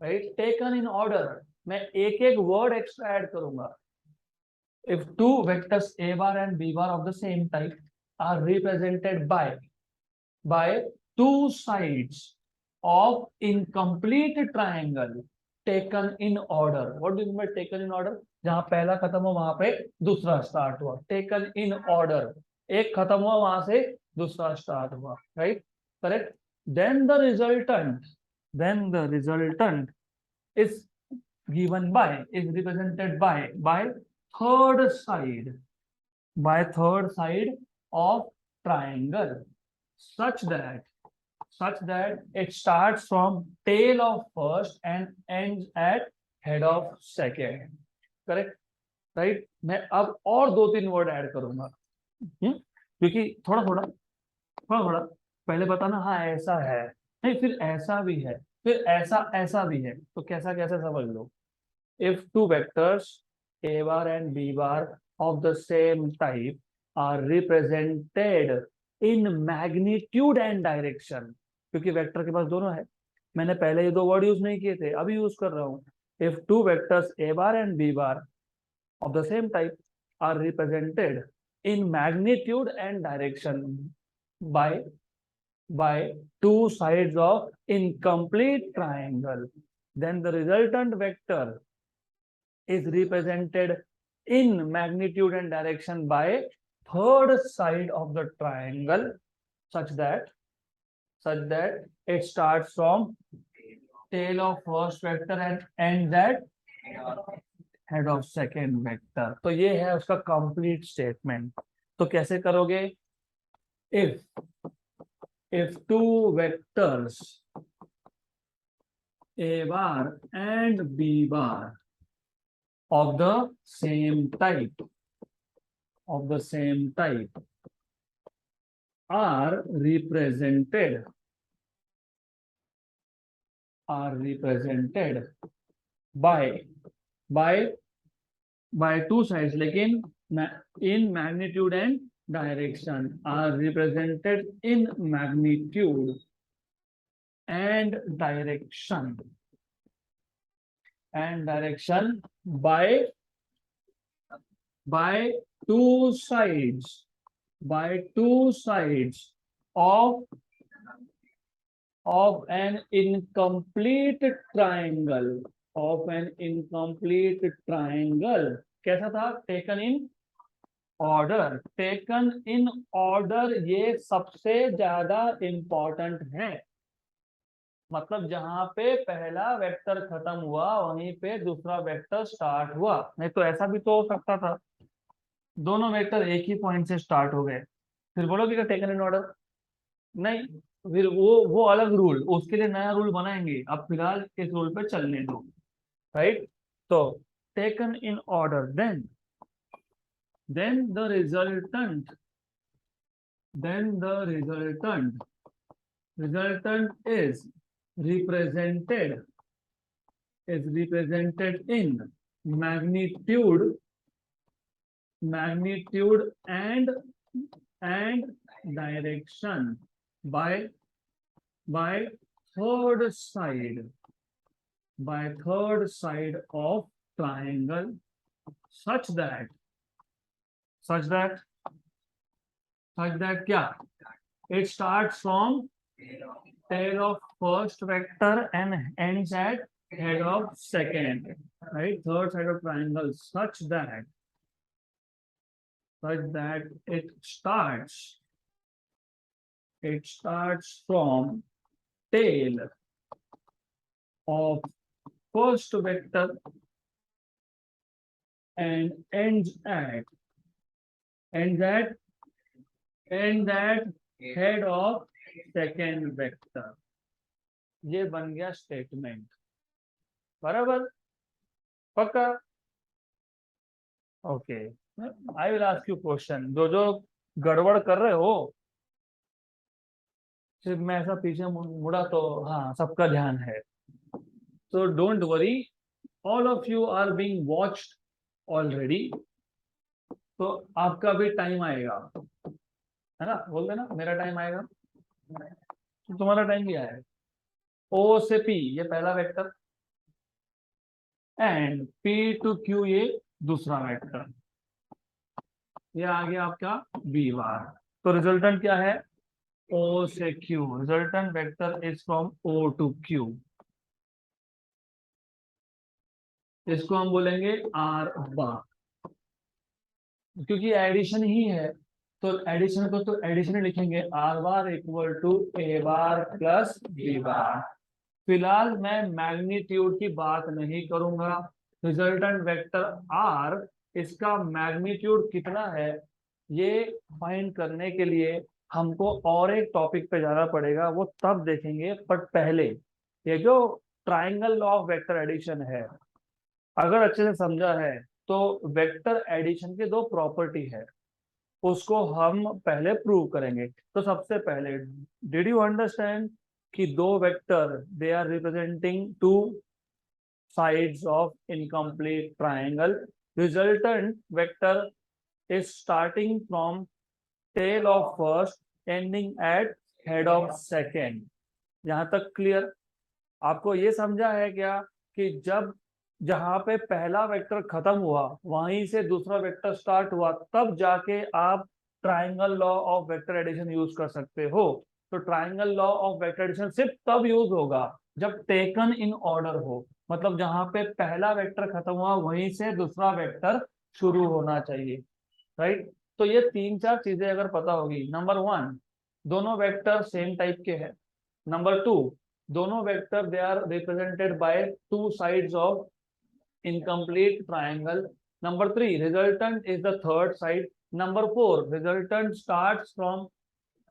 right, taken in order। मैं एक एक वर्ड एक्स्ट्रा ऐड करूंगा। if two vectors a bar and b bar of the same type are represented by two sides of incomplete triangle taken in order। what do you mean by taken in order? जहां पहला खत्म हो वहां पे दूसरा स्टार्ट हुआ, taken in order। एक खत्म हुआ वहां से दूसरा स्टार्ट हुआ, right, correct. then the resultant is given by, is represented by third side, third side of triangle, such that it starts from tail of first and ends at head of second, correct, right। मैं अब और दो तीन वर्ड ऐड करूंगा, क्योंकि थोड़ा थोड़ा पहले बताना, हाँ ऐसा है, नहीं फिर ऐसा भी है, फिर ऐसा भी है, तो कैसा कैसा समझ लो। if two vectors a bar and b bar of the same type are represented in magnitude and direction, क्योंकि वेक्टर के पास दोनों है, मैंने पहले ये दो वर्ड यूज नहीं किए थे, अभी यूज कर रहा हूं। if two vectors a bar and b bar of the same type are represented in magnitude and direction by two sides of incomplete triangle, then the resultant vector is represented in magnitude and direction by third side of the triangle, such that it starts from tail of first vector and ends at head of second vector। तो ये है उसका कंप्लीट स्टेटमेंट। तो कैसे करोगे? if two vectors a bar and b bar of the same type are represented by two sides, लेकिन in magnitude and direction, are represented in magnitude and direction by two sides of an incomplete triangle, कैसा था? टेकन इन ऑर्डर, ये सबसे ज्यादा इंपॉर्टेंट है। मतलब जहां पे पहला वेक्टर खत्म हुआ वहीं पे दूसरा वेक्टर स्टार्ट हुआ। नहीं तो ऐसा भी तो हो सकता था, दोनों वेक्टर एक ही पॉइंट से स्टार्ट हो गए, फिर बोलोगे टेकन इन ऑर्डर? नहीं, फिर वो अलग रूल, उसके लिए नया रूल बनाएंगे। अब फिलहाल इस रूल पे चलने दो, राइट। तो taken in order, then the resultant is represented in magnitude and direction by third side of triangle, such that क्या? It starts from tail of first vector and ends at head of second, right? Third side of triangle, such that it starts from tail of first vector and ends at head of second vector. ये बन गया स्टेटमेंट, बराबर, पक्का? Okay, I will ask you question, जो जो गड़बड़ कर रहे हो, सिर्फ मैं ऐसा पीछे मुड़ा तो हाँ सबका ध्यान है। तो don't worry, all of you are being watched already. तो आपका भी टाइम आएगा, है ना, बोल देना मेरा टाइम आएगा, तो तुम्हारा टाइम भी आएगा। ओ से पी ये पहला vector, and P to Q ये दूसरा वेक्टर, ये आ गया आपका बी बार। तो रिजल्टेंट क्या है, ओ से Q, resultant vector is from O to Q, इसको हम बोलेंगे आर बार, क्योंकि एडिशन ही है। तो एडिशन को तो एडिशन ही लिखेंगे, r bar equal to a bar plus B bar. फिलहाल मैं मैग्नीट्यूड की बात नहीं करूंगा, रिजल्टेंट वेक्टर आर, इसका मैग्नीट्यूड कितना है ये फाइंड करने के लिए हमको और एक टॉपिक पे जाना पड़ेगा, वो तब देखेंगे। बट पहले ये जो triangle law of vector addition है, अगर अच्छे से समझा है तो वेक्टर एडिशन के दो प्रॉपर्टी है, उसको हम पहले प्रूव करेंगे। तो सबसे पहले, डिड यू अंडरस्टैंड कि दो vector they are representing two sides of incomplete triangle, resultant vector is starting from tail of first ending at head of second। यहां तक क्लियर? आपको ये समझा है क्या कि जब जहां पे पहला वेक्टर खत्म हुआ वहीं से दूसरा वेक्टर स्टार्ट हुआ, तब जाके आप triangle law of vector addition use कर सकते हो। तो triangle law of vector addition सिर्फ तब यूज होगा जब टेकन इन ऑर्डर हो, मतलब जहां पे पहला वेक्टर खत्म हुआ वहीं से दूसरा वेक्टर शुरू होना चाहिए, राइट। तो ये तीन चार चीजें अगर पता होगी, नंबर वन, दोनों वेक्टर सेम टाइप के हैं। नंबर टू, दोनों vector they are represented by two sides of incomplete triangle. Number three, resultant is the third side. Number four, resultant starts from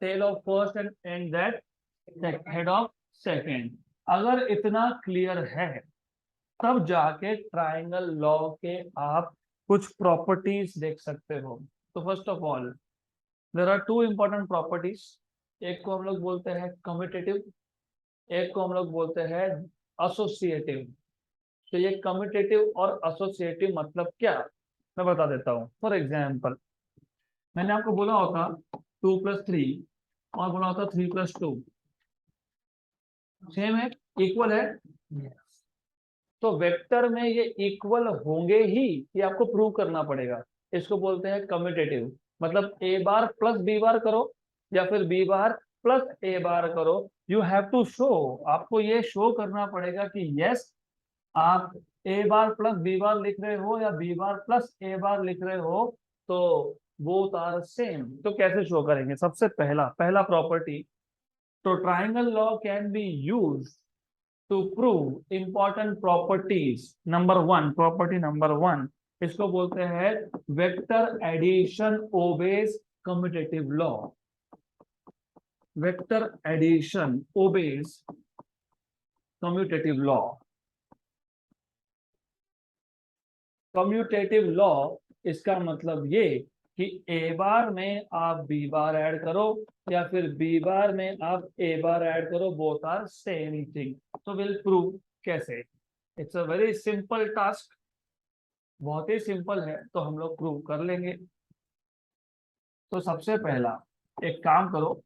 tail of first and end that head of second। अगर इतना क्लियर है तब जाके ट्राइंगल लॉ के आप कुछ प्रॉपर्टीज देख सकते हो। तो first of all there are two important properties, एक को हम लोग बोलते हैं कम्यूटेटिव, एक को हम लोग बोलते हैं एसोसिएटिव। तो ये कम्यूटेटिव और एसोसिएटिव मतलब क्या, मैं बता देता हूँ। फॉर एग्जाम्पल, मैंने आपको बोला होता 2+3 और बोला होता 3+2, सेम है, इक्वल है। तो वेक्टर में ये इक्वल होंगे ही, ये आपको प्रूव करना पड़ेगा। इसको बोलते हैं कम्यूटेटिव, मतलब A bar plus B bar करो या फिर बी बार प्लस ए बार करो, यू हैव टू शो, आपको ये शो करना पड़ेगा कि यस, आप ए बार प्लस बी बार लिख रहे हो या बी बार प्लस ए बार लिख रहे हो, तो बोथ आर सेम। तो कैसे शो करेंगे? सबसे पहला पहला प्रॉपर्टी, तो triangle law can be use to prove important properties. Number one, property number one, इसको बोलते हैं vector addition obeys commutative law. Vector addition obeys commutative law. Commutative law, इसका मतलब ये कि ए बार में आप बी बार ऐड करो या फिर बी बार में आप ए बार ऐड करो, बोथ आर सेम थिंग। तो विल प्रूव कैसे? It's a very simple task, बहुत ही सिंपल है, तो हम लोग प्रूव कर लेंगे। तो सबसे पहला एक काम करो,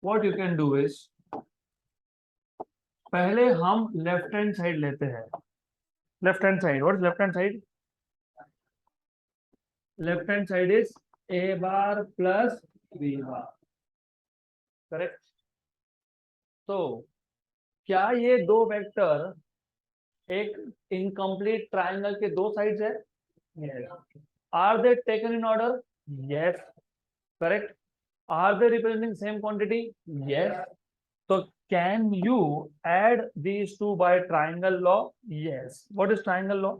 what you can do is, पहले हम लेफ्ट हैंड साइड लेते हैं। Left hand side, what is left hand side? Left hand side is a bar plus B bar, correct. तो क्या ये दो वेक्टर एक इनकम्प्लीट ट्राइंगल के दो साइड्स है? Yes. Are they taken in order? Yes, correct. Are they representing same quantity? Yes. तो can you add these two by triangle law? Yes. What is triangle law?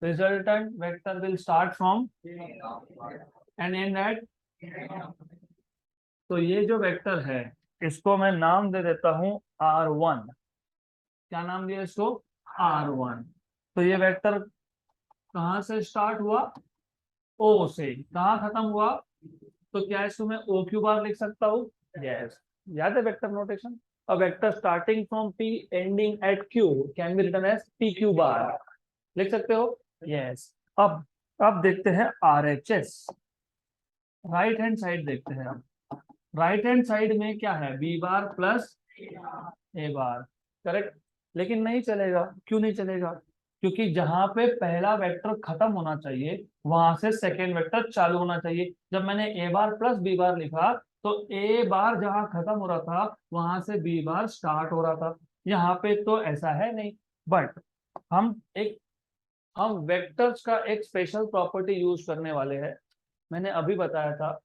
Resultant vector will start from and end at, तो ये जो वेक्टर है इसको मैं नाम दे देता हूं R1। क्या नाम दिया इसको? R1। तो ये वेक्टर कहाँ से स्टार्ट हुआ, ओ से, कहाँ खत्म हुआ, तो क्या इसको मैं ओ क्यू बार लिख सकता हूँ? यस, याद है vector notation? A vector starting from P ending at Q can be written as P Q bar, लिख सकते हो? यस। अब देखते हैं आरएचएस, राइट हैंड साइड देखते हैं। अब राइट हैंड साइड में क्या है, B bar plus A bar, correct. लेकिन नहीं चलेगा, क्यों नहीं चलेगा? क्योंकि जहां पे पहला वेक्टर खत्म होना चाहिए वहां से सेकेंड वेक्टर चालू होना चाहिए। जब मैंने ए बार प्लस बी बार लिखा तो ए बार जहां खत्म हो रहा था वहां से बी बार स्टार्ट हो रहा था। यहाँ पे तो ऐसा है नहीं। बट हम एक हम वेक्टर्स का एक स्पेशल प्रॉपर्टी यूज करने वाले हैं। मैंने अभी बताया था,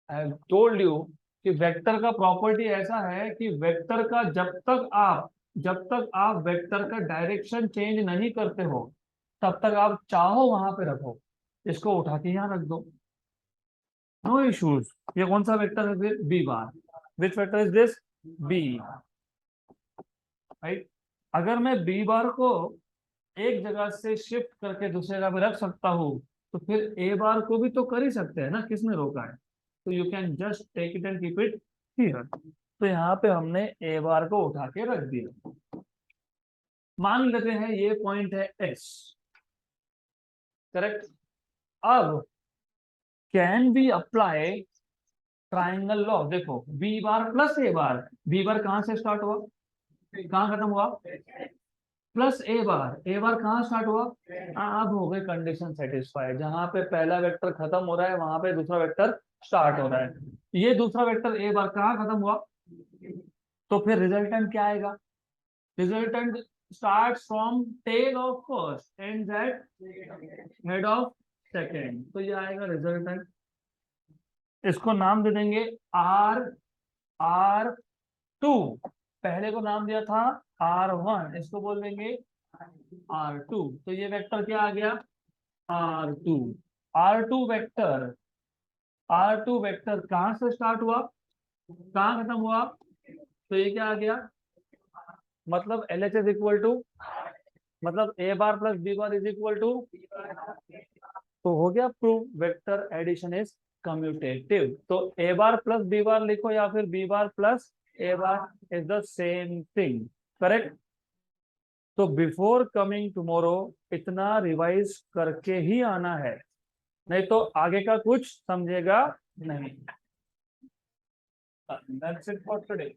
आई टोल्ड यू कि वेक्टर का प्रॉपर्टी ऐसा है कि वेक्टर का जब तक आप वेक्टर का डायरेक्शन चेंज नहीं करते हो तब तक आप चाहो वहां पे रखो, इसको उठा के यहाँ रख दो, नो इश्यूज। ये कौन सा वेक्टर है फिर? B bar. Which vector is this? B, right. अगर मैं बी बार को एक जगह से शिफ्ट करके दूसरी जगह पे रख सकता हूँ तो फिर ए बार को भी तो कर ही सकते हैं ना, किसने रोका है? तो you can just take it and keep it here. तो यहाँ पे हमने ए बार को उठा के रख दिया। मान लेते हैं ये पॉइंट है एस, करेक्ट। अब can be apply triangle law. देखो B bar plus A bar, B bar कहाँ से स्टार्ट हुआ, कहाँ खत्म हुआ? प्लस ए बार कहाँ स्टार्ट हुआ? अब हो गई कंडीशन सेटिस्फाइड। जहां पे पहला वेक्टर खत्म हो रहा है वहां पे दूसरा वेक्टर स्टार्ट हो रहा है। ये दूसरा वेक्टर ए बार कहाँ खत्म हुआ? तो फिर रिजल्टेंट क्या आएगा? Resultant starts from tail of first end at head of second, तो ये आएगा रिजल्टेंट। इसको नाम दे देंगे आर आर टू। पहले को नाम दिया था आर वन, इसको बोल देंगे आर टू। तो ये वेक्टर क्या आ गया? R two. R two vector, r two vector कहाँ से स्टार्ट हुआ, कहाँ खत्म हुआ? तो ये क्या आ गया? मतलब L H is equal to, मतलब A bar plus B bar is equal to, तो हो गया prove vector addition is commutative. तो A bar plus B bar लिखो या फिर B bar plus A bar is the same thing, correct. तो बिफोर कमिंग टुमारो इतना रिवाइज करके ही आना है, नहीं तो आगे का कुछ समझेगा नहीं। That's it for today.